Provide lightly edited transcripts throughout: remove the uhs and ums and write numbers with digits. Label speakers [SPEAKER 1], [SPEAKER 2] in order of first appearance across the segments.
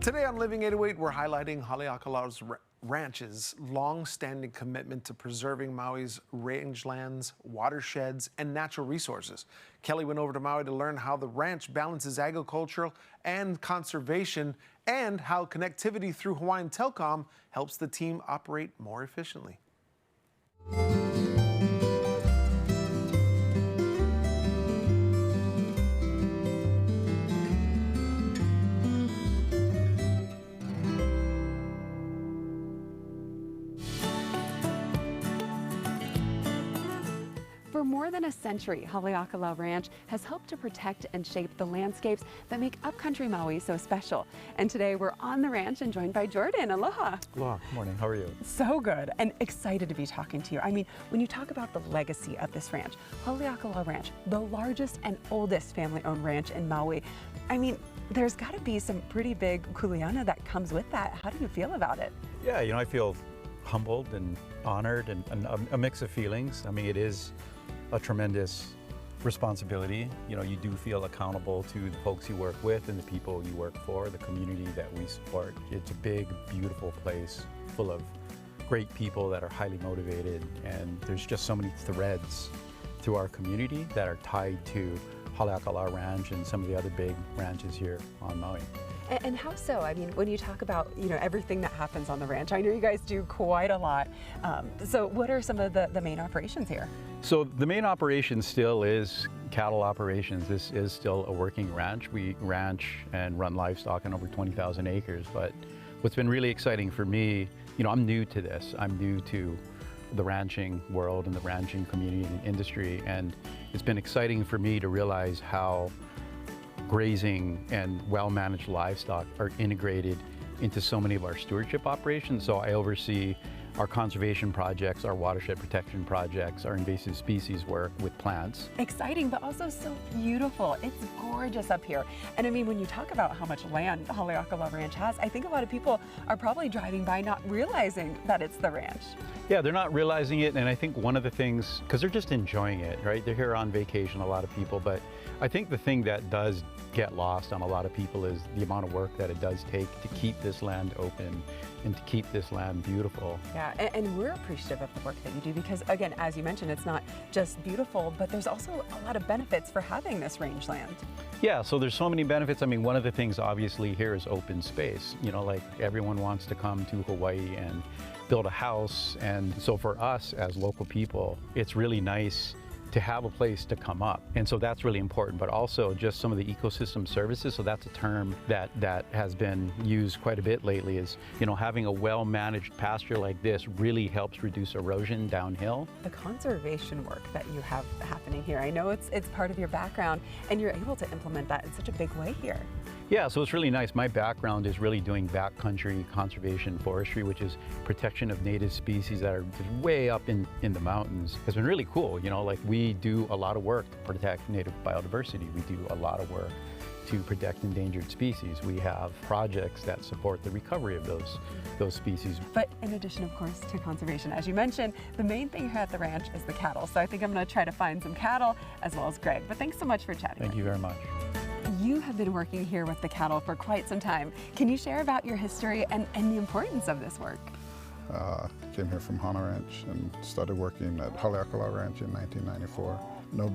[SPEAKER 1] Today on Living 808, we're highlighting Haleakalā Ranch's long-standing commitment to preserving Maui's rangelands, watersheds, and natural resources. Kelly went over to Maui to learn how the ranch balances agricultural and conservation and how connectivity through Hawaiian Telcom helps the team operate more efficiently.
[SPEAKER 2] For more than a century, Haleakalā Ranch has helped to protect and shape the landscapes that make upcountry Maui so special. And today we're on the ranch and joined by Jordan. Aloha.
[SPEAKER 3] Aloha. Good morning. How are you?
[SPEAKER 2] So good and excited to be talking to you. I mean, when you talk about the legacy of this ranch, Haleakalā Ranch, the largest and oldest family-owned ranch in Maui, I mean, there's got to be some pretty big kuleana that comes with that. How do you feel about it?
[SPEAKER 3] Yeah, I feel humbled and honored and a mix of feelings. I mean, it is a tremendous responsibility. You do feel accountable to the folks you work with and the people you work for, the community that we support. It's a big, beautiful place full of great people that are highly motivated, and there's just so many threads to our community that are tied to Haleakalā Ranch and some of the other big ranches here on Maui.
[SPEAKER 2] And how so? I mean, when you talk about, everything that happens on the ranch, I know you guys do quite a lot. So what are some of the main operations here?
[SPEAKER 3] So the main operation still is cattle operations. This is still a working ranch. We ranch and run livestock on over 20,000 acres. But what's been really exciting for me, I'm new to this. I'm new to the ranching world and the ranching community and industry. And it's been exciting for me to realize how grazing and well-managed livestock are integrated into so many of our stewardship operations. So I oversee our conservation projects, our watershed protection projects, our invasive species work with plants.
[SPEAKER 2] Exciting, but also so beautiful. It's gorgeous up here. And I mean, when you talk about how much land Haleakalā Ranch has, I think a lot of people are probably driving by not realizing that it's the ranch.
[SPEAKER 3] Yeah, they're not realizing it, and I think one of the things, because they're just enjoying it, right? They're here on vacation, a lot of people, but I think the thing that does get lost on a lot of people is the amount of work that it does take to keep this land open and to keep this land beautiful.
[SPEAKER 2] Yeah, and we're appreciative of the work that you do because, again, as you mentioned, it's not just beautiful, but there's also a lot of benefits for having this rangeland.
[SPEAKER 3] Yeah, so there's so many benefits. I mean, one of the things obviously here is open space. Like everyone wants to come to Hawaii and build a house, and so for us as local people, it's really nice to have a place to come up. And so that's really important, but also just some of the ecosystem services. So that's a term that has been used quite a bit lately is, having a well-managed pasture like this really helps reduce erosion downhill.
[SPEAKER 2] The conservation work that you have happening here, I know it's part of your background and you're able to implement that in such a big way here.
[SPEAKER 3] Yeah, so it's really nice. My background is really doing backcountry conservation forestry, which is protection of native species that are way up in the mountains. It's been really cool, like we do a lot of work to protect native biodiversity. We do a lot of work to protect endangered species. We have projects that support the recovery of those species.
[SPEAKER 2] But in addition, of course, to conservation, as you mentioned, the main thing here at the ranch is the cattle. So I think I'm going to try to find some cattle as well as Greg. But thanks so much for chatting.
[SPEAKER 3] Thank you very much.
[SPEAKER 2] You have been working here with the cattle for quite some time. Can you share about your history and the importance of this work?
[SPEAKER 4] Came here from Hana Ranch and started working at Haleakalā Ranch in 1994.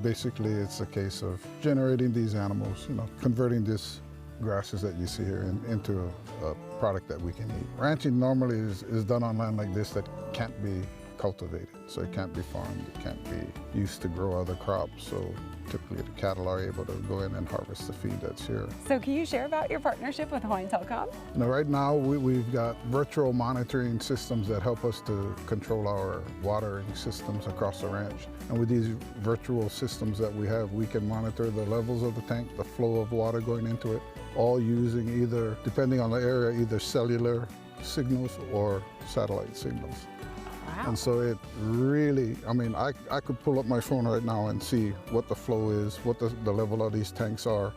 [SPEAKER 4] Basically it's a case of generating these animals, converting these grasses that you see here into a product that we can eat. Ranching normally is done on land like this that can't be cultivated, so it can't be farmed, it can't be used to grow other crops. So typically the cattle are able to go in and harvest the feed that's here.
[SPEAKER 2] So can you share about your partnership with Hawaiian Telcom?
[SPEAKER 4] Right now we've got virtual monitoring systems that help us to control our watering systems across the ranch. And with these virtual systems that we have, we can monitor the levels of the tank, the flow of water going into it, all using either, depending on the area, either cellular signals or satellite signals.
[SPEAKER 2] Wow.
[SPEAKER 4] And so it really, I could pull up my phone right now and see what the flow is, what the level of these tanks are,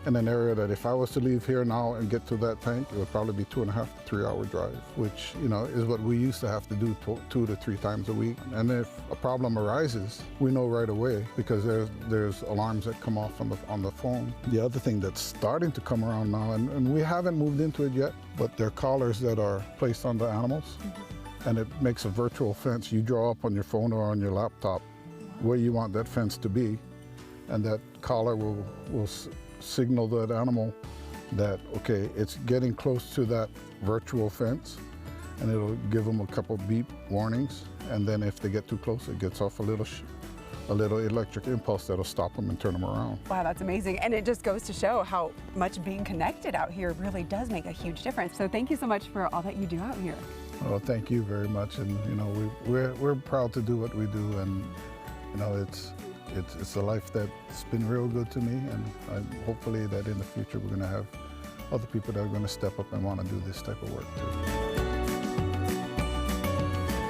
[SPEAKER 4] in an area that if I was to leave here now and get to that tank, it would probably be 2.5 to 3 hour drive, which, you know, is what we used to have to do 2 to 3 times a week. And if a problem arises, we know right away because there's alarms that come off on the phone. The other thing that's starting to come around now, and we haven't moved into it yet, but there are collars that are placed on the animals, and it makes a virtual fence. You draw up on your phone or on your laptop where you want that fence to be, and that collar will signal that animal that, okay, it's getting close to that virtual fence, and it'll give them a couple beep warnings, and then if they get too close, it gets off a little electric impulse that'll stop them and turn them around.
[SPEAKER 2] Wow, that's amazing. And it just goes to show how much being connected out here really does make a huge difference. So thank you so much for all that you do out here.
[SPEAKER 4] Well, thank you very much, and you know, we're proud to do what we do, and you know, it's a life that's been real good to me, and hopefully that in the future we're going to have other people that are going to step up and want to do this type of work too.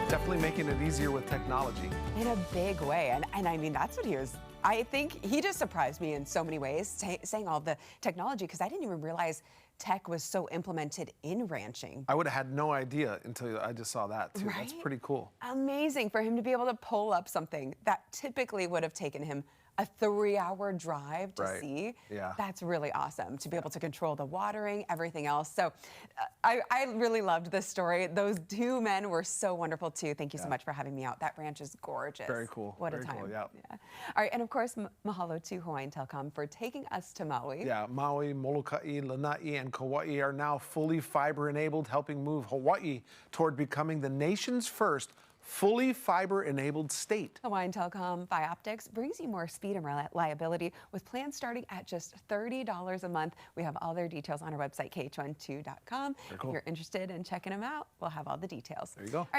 [SPEAKER 1] Definitely making it easier with technology.
[SPEAKER 2] In a big way. And I mean, that's what he was, I think he just surprised me in so many ways, saying all the technology, because I didn't even realize tech was so implemented in ranching.
[SPEAKER 1] I would have had no idea until I just saw that too.
[SPEAKER 2] Right?
[SPEAKER 1] That's pretty cool.
[SPEAKER 2] Amazing for him to be able to pull up something that typically would have taken him a 3-hour drive to see.
[SPEAKER 1] Yeah.
[SPEAKER 2] That's really awesome to be able to control the watering, everything else. So I really loved this story. Those 2 men were so wonderful too. Thank you so much for having me out. That ranch is gorgeous.
[SPEAKER 1] Very cool.
[SPEAKER 2] What
[SPEAKER 1] Very
[SPEAKER 2] a time.
[SPEAKER 1] Cool, yeah.
[SPEAKER 2] All right, and of course, mahalo to Hawaiian Telecom for taking us to Maui.
[SPEAKER 1] Yeah, Maui, Molokai, Lanai, and Kauai are now fully fiber-enabled, helping move Hawaii toward becoming the nation's first fully fiber-enabled state.
[SPEAKER 2] Hawaiian Telecom Optics brings you more speed and reliability with plans starting at just $30 a month. We have all their details on our website, kh12.com.
[SPEAKER 1] Cool.
[SPEAKER 2] If you're interested in checking them out, we'll have all the details.
[SPEAKER 1] There you go.
[SPEAKER 2] All right.